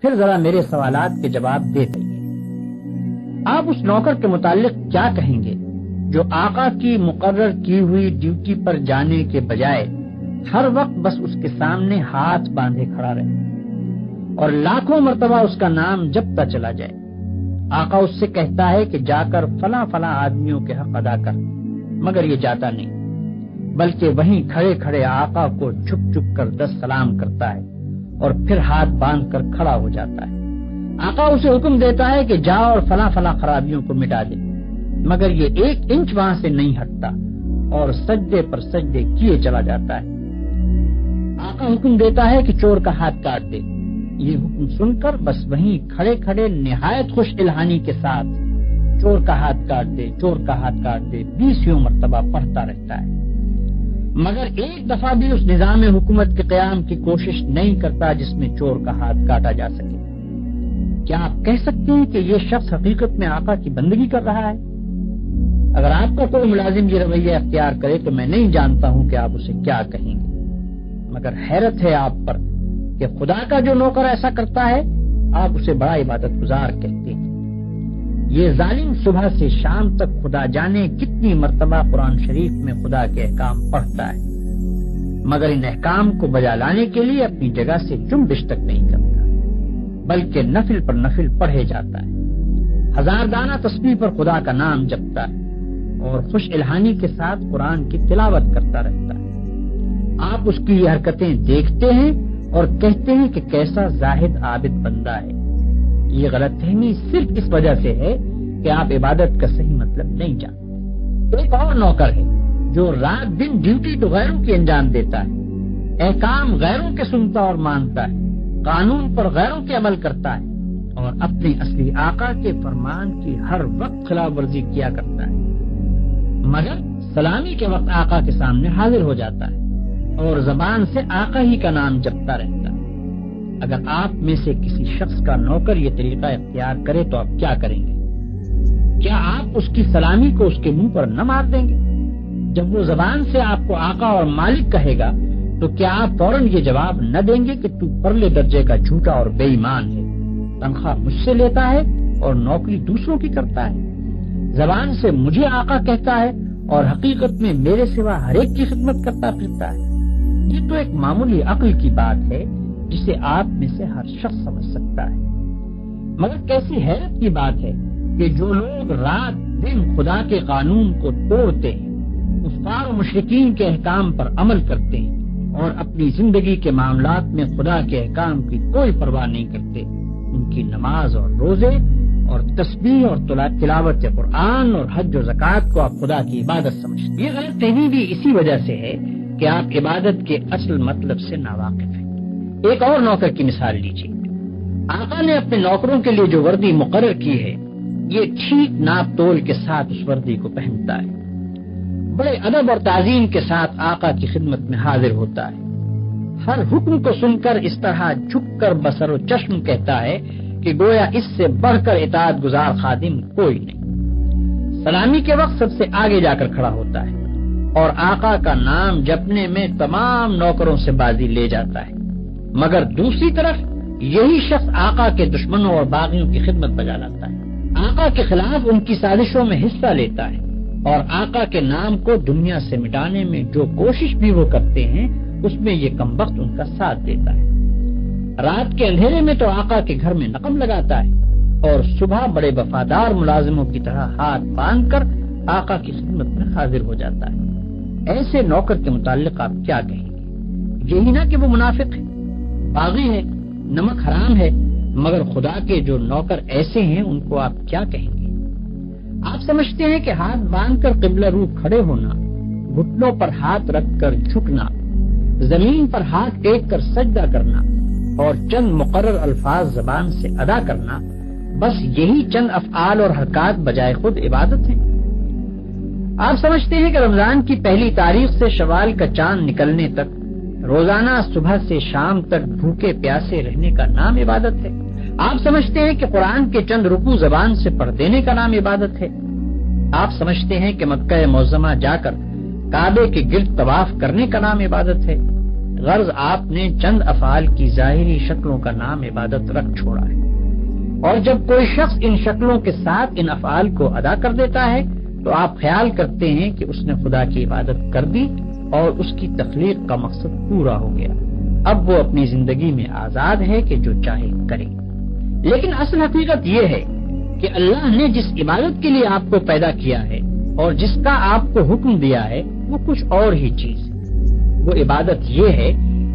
پھر ذرا میرے سوالات کے جواب دے دیں۔ آپ اس نوکر کے متعلق کیا کہیں گے جو آقا کی مقرر کی ہوئی ڈیوٹی پر جانے کے بجائے ہر وقت بس اس کے سامنے ہاتھ باندھے کھڑا رہے اور لاکھوں مرتبہ اس کا نام جپتا چلا جائے؟ آقا اس سے کہتا ہے کہ جا کر فلاں فلاں آدمیوں کے حق ادا کر، مگر یہ جاتا نہیں، بلکہ وہیں کھڑے کھڑے آقا کو جھک جھک کر 10 سلام کرتا ہے اور پھر ہاتھ باندھ کر کھڑا ہو جاتا ہے۔ آقا اسے حکم دیتا ہے کہ جا اور فلاں فلاں خرابیوں کو مٹا دے، مگر یہ 1 انچ وہاں سے نہیں ہٹتا اور سجدے پر سجدے کیے چلا جاتا ہے۔ آقا حکم دیتا ہے کہ چور کا ہاتھ کاٹ دے، یہ حکم سن کر بس وہیں کھڑے کھڑے نہایت خوش الہانی کے ساتھ چور کا ہاتھ کاٹ دے، چور کا ہاتھ کاٹ دے 20 مرتبہ پڑھتا رہتا ہے، مگر ایک دفعہ بھی اس نظام حکومت کے قیام کی کوشش نہیں کرتا جس میں چور کا ہاتھ کاٹا جا سکے۔ کیا آپ کہہ سکتے ہیں کہ یہ شخص حقیقت میں آقا کی بندگی کر رہا ہے؟ اگر آپ کا کوئی ملازم یہ رویہ اختیار کرے تو میں نہیں جانتا ہوں کہ آپ اسے کیا کہیں گے، مگر حیرت ہے آپ پر کہ خدا کا جو نوکر ایسا کرتا ہے آپ اسے بڑا عبادت گزار کہتے ہیں۔ یہ ظالم صبح سے شام تک خدا جانے کتنی مرتبہ قرآن شریف میں خدا کے احکام پڑھتا ہے، مگر ان احکام کو بجا لانے کے لیے اپنی جگہ سے جنبش تک نہیں کرتا، بلکہ نفل پر نفل پڑھے جاتا ہے، 1000 دانہ تسبیح پر خدا کا نام جپتا ہے اور خوش الہانی کے ساتھ قرآن کی تلاوت کرتا رہتا ہے۔ آپ اس کی یہ حرکتیں دیکھتے ہیں اور کہتے ہیں کہ کیسا زاہد عابد بندہ ہے۔ یہ غلط فہمی صرف اس وجہ سے ہے کہ آپ عبادت کا صحیح مطلب نہیں جانتے۔ ایک اور نوکر ہے جو رات دن ڈیوٹی تو غیروں کی انجام دیتا ہے، احکام غیروں کے سنتا اور مانتا ہے، قانون پر غیروں کے عمل کرتا ہے اور اپنے اصلی آقا کے فرمان کی ہر وقت خلاف ورزی کیا کرتا ہے، مگر سلامی کے وقت آقا کے سامنے حاضر ہو جاتا ہے اور زبان سے آقا ہی کا نام جپتا رہتا ہے۔ اگر آپ میں سے کسی شخص کا نوکر یہ طریقہ اختیار کرے تو آپ کیا کریں گے؟ کیا آپ اس کی سلامی کو اس کے منہ پر نہ مار دیں گے؟ جب وہ زبان سے آپ کو آقا اور مالک کہے گا تو کیا آپ فوراً یہ جواب نہ دیں گے کہ تو پرلے درجے کا جھوٹا اور بے ایمان ہے، تنخواہ مجھ سے لیتا ہے اور نوکری دوسروں کی کرتا ہے، زبان سے مجھے آقا کہتا ہے اور حقیقت میں میرے سوا ہر ایک کی خدمت کرتا پھرتا ہے؟ یہ تو ایک معمولی عقل کی بات ہے جسے آپ میں سے ہر شخص سمجھ سکتا ہے، مگر کیسی حیرت کی بات ہے کہ جو لوگ رات دن خدا کے قانون کو توڑتے ہیں، کفار و مشرکین کے احکام پر عمل کرتے ہیں اور اپنی زندگی کے معاملات میں خدا کے احکام کی کوئی پرواہ نہیں کرتے، ان کی نماز اور روزے اور تسبیح اور تلاوت قرآن اور حج و زکوٰۃ کو آپ خدا کی عبادت سمجھتے ہیں۔ یہ غلط فہمی بھی اسی وجہ سے ہے کہ آپ عبادت کے اصل مطلب سے ناواقف ہیں۔ ایک اور نوکر کی مثال لیجیے۔ آقا نے اپنے نوکروں کے لیے جو وردی مقرر کی ہے، یہ ٹھیک ناپ تول کے ساتھ اس وردی کو پہنتا ہے، بڑے ادب اور تعظیم کے ساتھ آقا کی خدمت میں حاضر ہوتا ہے، ہر حکم کو سن کر اس طرح جھک کر بصر و چشم کہتا ہے کہ گویا اس سے بڑھ کر اطاعت گزار خادم کوئی نہیں۔ سلامی کے وقت سب سے آگے جا کر کھڑا ہوتا ہے اور آقا کا نام جپنے میں تمام نوکروں سے بازی لے جاتا ہے، مگر دوسری طرف یہی شخص آقا کے دشمنوں اور باغیوں کی خدمت بجا لاتا ہے، آقا کے خلاف ان کی سازشوں میں حصہ لیتا ہے اور آقا کے نام کو دنیا سے مٹانے میں جو کوشش بھی وہ کرتے ہیں اس میں یہ کمبخت ان کا ساتھ دیتا ہے۔ رات کے اندھیرے میں تو آقا کے گھر میں نقم لگاتا ہے اور صبح بڑے وفادار ملازموں کی طرح ہاتھ باندھ کر آقا کی خدمت میں حاضر ہو جاتا ہے۔ ایسے نوکر کے متعلق آپ کیا کہیں گے؟ یہی نہ کہ وہ منافق ہے، باغی ہے، نمک حرام ہے، مگر خدا کے جو نوکر ایسے ہیں ان کو آپ کیا کہیں گے؟ آپ سمجھتے ہیں کہ ہاتھ باندھ کر قبلہ رو کھڑے ہونا، گھٹنوں پر ہاتھ رکھ کر جھکنا، زمین پر ہاتھ ٹیک کر سجدہ کرنا اور چند مقرر الفاظ زبان سے ادا کرنا، بس یہی چند افعال اور حرکات بجائے خود عبادت ہیں؟ آپ سمجھتے ہیں کہ رمضان کی پہلی تاریخ سے شوال کا چاند نکلنے تک روزانہ صبح سے شام تک بھوکے پیاسے رہنے کا نام عبادت ہے؟ آپ سمجھتے ہیں کہ قرآن کے چند رکوع زبان سے پڑھ دینے کا نام عبادت ہے؟ آپ سمجھتے ہیں کہ مکہ معظمہ جا کر کعبے کے گرد طواف کرنے کا نام عبادت ہے؟ غرض آپ نے چند افعال کی ظاہری شکلوں کا نام عبادت رکھ چھوڑا ہے، اور جب کوئی شخص ان شکلوں کے ساتھ ان افعال کو ادا کر دیتا ہے تو آپ خیال کرتے ہیں کہ اس نے خدا کی عبادت کر دی اور اس کی تخلیق کا مقصد پورا ہو گیا، اب وہ اپنی زندگی میں آزاد ہے کہ جو چاہے کرے۔ لیکن اصل حقیقت یہ ہے کہ اللہ نے جس عبادت کے لیے آپ کو پیدا کیا ہے اور جس کا آپ کو حکم دیا ہے وہ کچھ اور ہی چیز ہے۔ وہ عبادت یہ ہے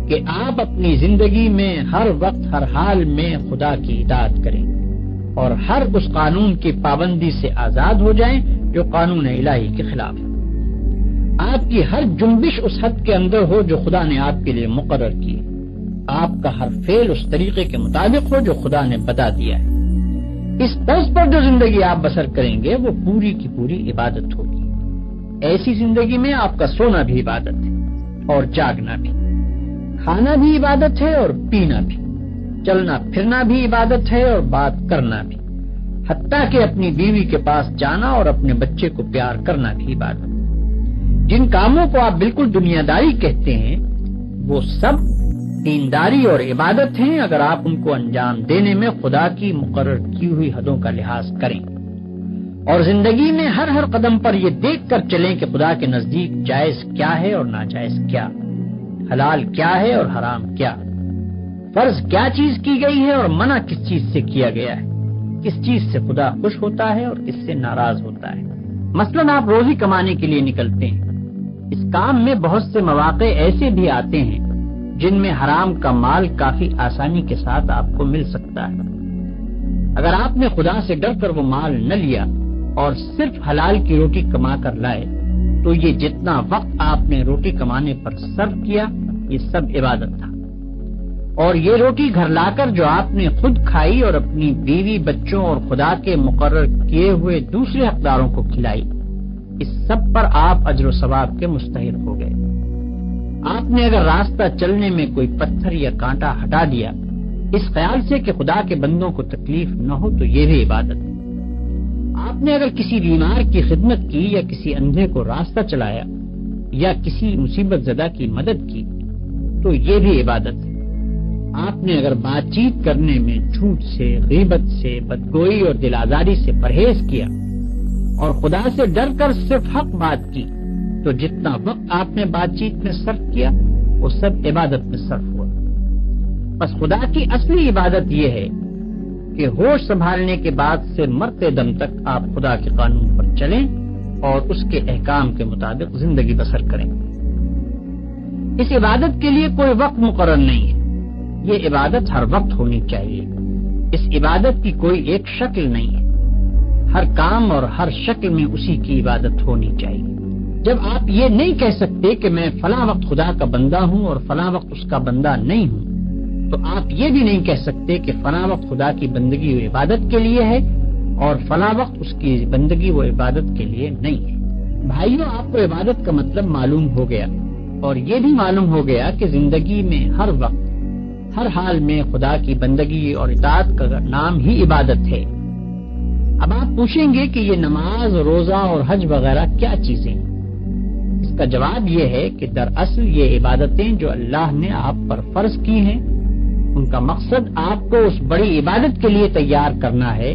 کہ آپ اپنی زندگی میں ہر وقت ہر حال میں خدا کی اطاعت کریں اور ہر اس قانون کی پابندی سے آزاد ہو جائیں جو قانون الہی کے خلاف ہے۔ آپ کی ہر جنبش اس حد کے اندر ہو جو خدا نے آپ کے لیے مقرر کی ہے، آپ کا ہر فعل اس طریقے کے مطابق ہو جو خدا نے بتا دیا ہے۔ اس طرز پر جو زندگی آپ بسر کریں گے وہ پوری کی پوری عبادت ہوگی۔ ایسی زندگی میں آپ کا سونا بھی عبادت ہے اور جاگنا بھی، کھانا بھی عبادت ہے اور پینا بھی، چلنا پھرنا بھی عبادت ہے اور بات کرنا بھی، حتیٰ کہ اپنی بیوی کے پاس جانا اور اپنے بچے کو پیار کرنا بھی عبادت ہے۔ جن کاموں کو آپ بالکل دنیا داری کہتے ہیں وہ سب دینداری اور عبادت ہیں اگر آپ ان کو انجام دینے میں خدا کی مقرر کی ہوئی حدوں کا لحاظ کریں اور زندگی میں ہر قدم پر یہ دیکھ کر چلیں کہ خدا کے نزدیک جائز کیا ہے اور ناجائز کیا، حلال کیا ہے اور حرام کیا، فرض کیا چیز کی گئی ہے اور منع کس چیز سے کیا گیا ہے، کس چیز سے خدا خوش ہوتا ہے اور کس سے ناراض ہوتا ہے۔ مثلاً آپ روزی کمانے کے لیے نکلتے ہیں، اس کام میں بہت سے مواقع ایسے بھی آتے ہیں جن میں حرام کا مال کافی آسانی کے ساتھ آپ کو مل سکتا ہے۔ اگر آپ نے خدا سے ڈر کر وہ مال نہ لیا اور صرف حلال کی روٹی کما کر لائے تو یہ جتنا وقت آپ نے روٹی کمانے پر صرف کیا یہ سب عبادت تھا، اور یہ روٹی گھر لا کر جو آپ نے خود کھائی اور اپنی بیوی بچوں اور خدا کے مقرر کیے ہوئے دوسرے حقداروں کو کھلائی، اس سب پر آپ اجر و ثواب کے مستحق ہو گئے۔ آپ نے اگر راستہ چلنے میں کوئی پتھر یا کانٹا ہٹا دیا اس خیال سے کہ خدا کے بندوں کو تکلیف نہ ہو تو یہ بھی عبادت ہے۔ آپ نے اگر کسی بیمار کی خدمت کی یا کسی اندھے کو راستہ چلایا یا کسی مصیبت زدہ کی مدد کی تو یہ بھی عبادت ہے۔ آپ نے اگر بات چیت کرنے میں جھوٹ سے، غیبت سے، بدگوئی اور دل آزاری سے پرہیز کیا اور خدا سے ڈر کر صرف حق بات کی تو جتنا وقت آپ نے بات چیت میں صرف کیا وہ سب عبادت میں صرف ہوا۔ بس خدا کی اصلی عبادت یہ ہے کہ ہوش سنبھالنے کے بعد سے مرتے دم تک آپ خدا کے قانون پر چلیں اور اس کے احکام کے مطابق زندگی بسر کریں۔ اس عبادت کے لیے کوئی وقت مقرر نہیں ہے، یہ عبادت ہر وقت ہونی چاہیے۔ اس عبادت کی کوئی ایک شکل نہیں ہے، ہر کام اور ہر شکل میں اسی کی عبادت ہونی چاہیے۔ جب آپ یہ نہیں کہہ سکتے کہ میں فلاں وقت خدا کا بندہ ہوں اور فلاں وقت اس کا بندہ نہیں ہوں تو آپ یہ بھی نہیں کہہ سکتے کہ فلاں وقت خدا کی بندگی و عبادت کے لیے ہے اور فلاں وقت اس کی بندگی و عبادت کے لیے نہیں ہے۔ بھائیوں، آپ کو عبادت کا مطلب معلوم ہو گیا اور یہ بھی معلوم ہو گیا کہ زندگی میں ہر وقت ہر حال میں خدا کی بندگی اور اطاعت کا نام ہی عبادت ہے۔ اب آپ پوچھیں گے کہ یہ نماز، روزہ اور حج وغیرہ کیا چیزیں ہیں؟ اس کا جواب یہ ہے کہ دراصل یہ عبادتیں جو اللہ نے آپ پر فرض کی ہیں ان کا مقصد آپ کو اس بڑی عبادت کے لیے تیار کرنا ہے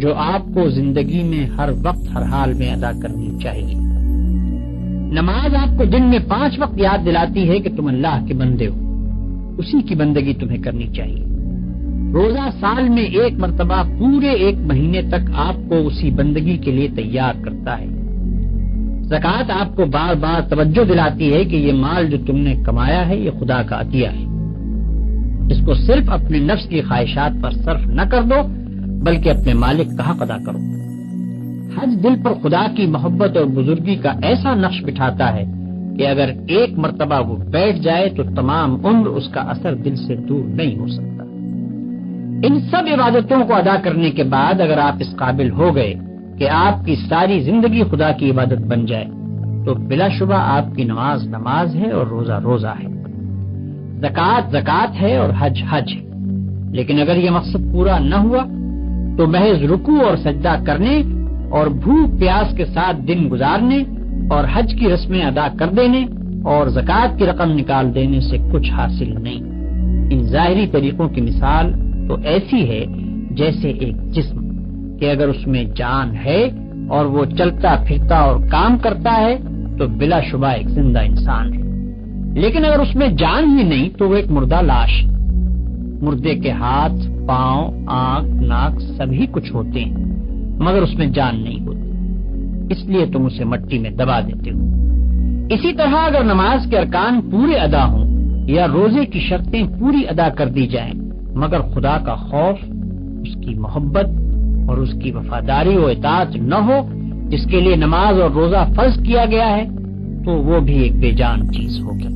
جو آپ کو زندگی میں ہر وقت ہر حال میں ادا کرنی چاہیے۔ نماز آپ کو دن میں 5 وقت یاد دلاتی ہے کہ تم اللہ کے بندے ہو، اسی کی بندگی تمہیں کرنی چاہیے۔ روزہ سال میں 1 مرتبہ پورے 1 مہینے تک آپ کو اسی بندگی کے لیے تیار کرتا ہے۔ زکوٰۃ آپ کو بار بار توجہ دلاتی ہے کہ یہ مال جو تم نے کمایا ہے یہ خدا کا عطیہ ہے، اس کو صرف اپنے نفس کی خواہشات پر صرف نہ کر دو بلکہ اپنے مالک کا حق ادا کرو۔ حج دل پر خدا کی محبت اور بزرگی کا ایسا نقش بٹھاتا ہے کہ اگر 1 مرتبہ وہ بیٹھ جائے تو تمام عمر اس کا اثر دل سے دور نہیں ہو سکتا۔ ان سب عبادتوں کو ادا کرنے کے بعد اگر آپ اس قابل ہو گئے کہ آپ کی ساری زندگی خدا کی عبادت بن جائے تو بلا شبہ آپ کی نماز نماز ہے اور روزہ روزہ ہے، زکوٰۃ زکوٰۃ ہے اور حج حج ہے۔ لیکن اگر یہ مقصد پورا نہ ہوا تو محض رکوع اور سجدہ کرنے اور بھوک پیاس کے ساتھ دن گزارنے اور حج کی رسمیں ادا کر دینے اور زکوٰۃ کی رقم نکال دینے سے کچھ حاصل نہیں۔ ان ظاہری طریقوں کی مثال تو ایسی ہے جیسے ایک جسم کہ اگر اس میں جان ہے اور وہ چلتا پھرتا اور کام کرتا ہے تو بلا شبہ ایک زندہ انسان ہے، لیکن اگر اس میں جان ہی نہیں تو وہ ایک مردہ لاش ہے۔ مردے کے ہاتھ، پاؤں، آنکھ، ناک سبھی کچھ ہوتے ہیں مگر اس میں جان نہیں ہوتی، اس لیے تم اسے مٹی میں دبا دیتے ہو۔ اسی طرح اگر نماز کے ارکان پورے ادا ہوں یا روزے کی شرطیں پوری ادا کر دی جائیں مگر خدا کا خوف، اس کی محبت اور اس کی وفاداری و اطاعت نہ ہو جس کے لیے نماز اور روزہ فرض کیا گیا ہے، تو وہ بھی ایک بے جان چیز ہوگی۔